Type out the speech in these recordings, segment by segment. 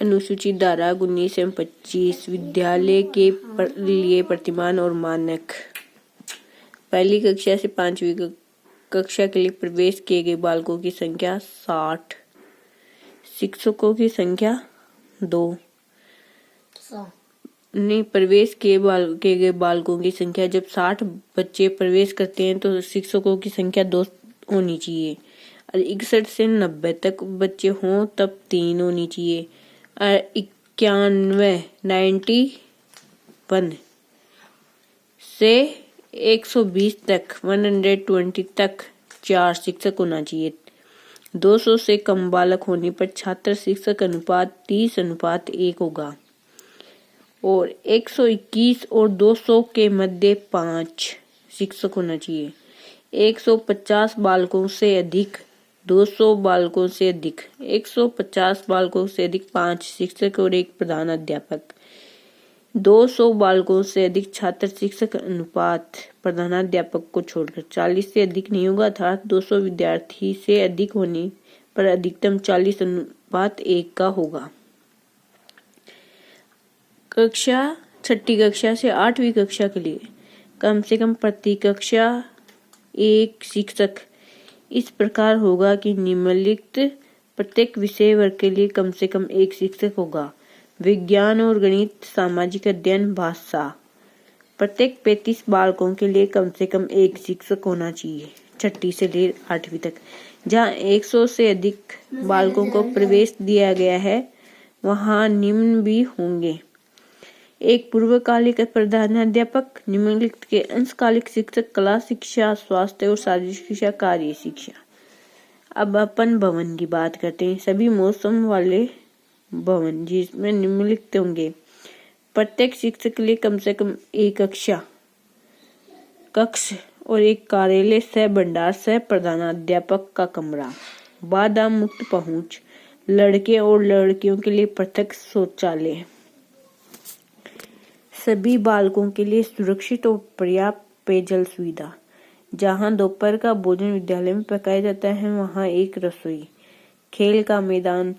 अनुसूचित धारा 19 एवं 25 विद्यालय के लिए प्रतिमान और मानक। पहली कक्षा से 5वीं कक्षा के लिए प्रवेश किए गए बालकों की संख्या 60, शिक्षकों की संख्या 2। प्रवेश किए गए बालकों की संख्या, जब 60 बच्चे प्रवेश करते हैं तो शिक्षकों की संख्या 2 होनी चाहिए। और 61 से 90 तक बच्चे हों तब 3 होनी चाहिए। और 91 से 120 तक 120 तक 4 शिक्षक होना चाहिए। 200 से कम बालक होने पर छात्र शिक्षक अनुपात 30:1 होगा। और 121 और 200 के मध्य 5 शिक्षक होना चाहिए। 150 बालकों से अधिक 200 बालकों से अधिक 150 बालकों से अधिक 5 शिक्षक और 1 प्रधान अध्यापक। 200 बालकों से अधिक छात्र शिक्षक अनुपात प्रधानाध्यापक को छोड़कर 40 से अधिक नहीं होगा, अर्थात 200 विद्यार्थी से अधिक होने पर अधिकतम 40:1 का होगा। छठी कक्षा से 8वीं कक्षा के लिए कम से कम प्रति कक्षा 1 शिक्षक इस प्रकार होगा कि निम्नलिखित प्रत्येक विषय वर्ग के लिए कम से कम 1 शिक्षक होगा। विज्ञान और गणित, सामाजिक अध्ययन, भाषा। प्रत्येक 35 बालकों के लिए कम से कम 1 शिक्षक होना चाहिए। छठी से लेकर 8वीं तक। जहाँ 100 से अधिक बालकों को प्रवेश दिया गया है वहाँ निम्न भी होंगे: 1 पूर्वकालिक प्रधानाध्यापक, निम्नलिखित के अंशकालिक शिक्षक, कला शिक्षा, स्वास्थ्य और शारीरिक शिक्षा, कार्य शिक्षा। अब अपन भवन की बात करते हैं। सभी मौसम वाले भवन जिसमें निम्नलिखित होंगे: प्रत्येक शिक्षक के लिए कम से कम 1 कक्ष और 1 कार्यालय सह भंडार सह प्रधानाध्यापक का कमरा। बाधा मुक्त पहुंच, लड़के और लड़कियों के लिए पृथक शौचालय। सभी बालकों के लिए सुरक्षित और पर्याप्त पेयजल सुविधा। जहां दोपहर का भोजन विद्यालय में पकाया जाता है वहां 1 रसोई। खेल का मैदान।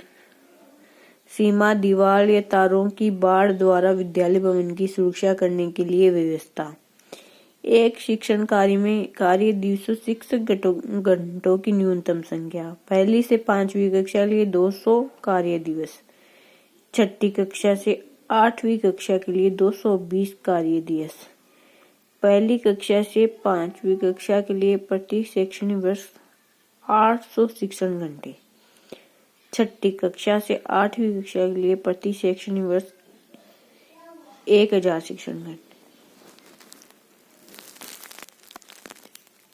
सीमा, दीवार या तारों की बाड़ द्वारा विद्यालय भवन की सुरक्षा करने के लिए व्यवस्था। 1 शिक्षण कार्य दिवसों शिक्षक घंटों की न्यूनतम संख्या। पहली से 5वीं कक्षा के लिए 200 कार्य दिवस। छठी कक्षा से 8वीं कक्षा के लिए 220 कार्य दिवस। पहली कक्षा से 5वीं कक्षा के लिए प्रति शैक्षणिक वर्ष 800 शिक्षण घंटे। छठी कक्षा से 8वीं कक्षा के लिए प्रति शैक्षणिक वर्ष 1000 शिक्षण घंटे।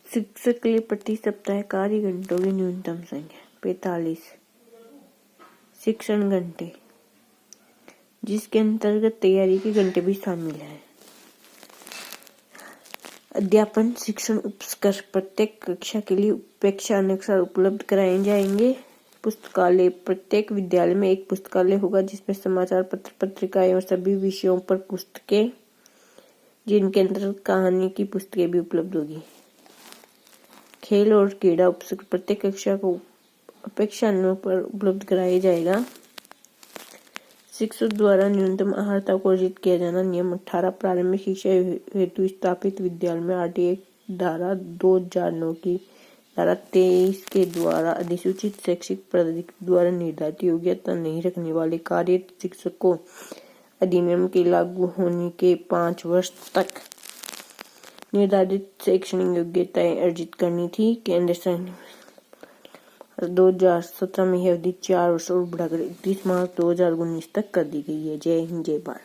शिक्षक के लिए प्रति सप्ताह कार्य घंटों की न्यूनतम संख्या 45 शिक्षण घंटे, जिसके अंतर्गत तैयारी के घंटे भी शामिल हैं। अध्यापन शिक्षण उपस्कर प्रत्येक कक्षा के लिए अपेक्षा अनुसार उपलब्ध कराए जाएंगे। पुस्तकालय प्रत्येक विद्यालय में 1 पुस्तकालय होगा जिसमें समाचार पत्र, पत्रिकाएं और सभी विषयों पर पुस्तकें, जिनके अंतर्गत कहानी की पुस्तकें भी उपलब्ध होगी। खेल और क्रीड़ा उपस्कर प्रत्येक कक्षा को अपेक्षा अनुसार उपलब्ध कराया जाएगा। शिक्षक द्वारा न्यूनतम अर्हता को अर्जित किया जाना। नियम 18 प्रारंभिक शिक्षा हेतु स्थापित विद्यालय में RTA धारा 2009 की धारा 23 के द्वारा अधिसूचित शैक्षिक प्राधिकरण द्वारा निर्धारित योग्यता नहीं रखने वाले कार्यरत शिक्षक को अधिनियम के लागू होने के 5 वर्ष तक निर्धारित शैक्षणिक योग्यताएं अर्जित करनी थी। केंद्र सरकार 2017 में यह अवधि 4 वर्ष और बढ़ाकर 31 मार्च 2019 तक कर दी गई है। जय हिंद, जय भारत।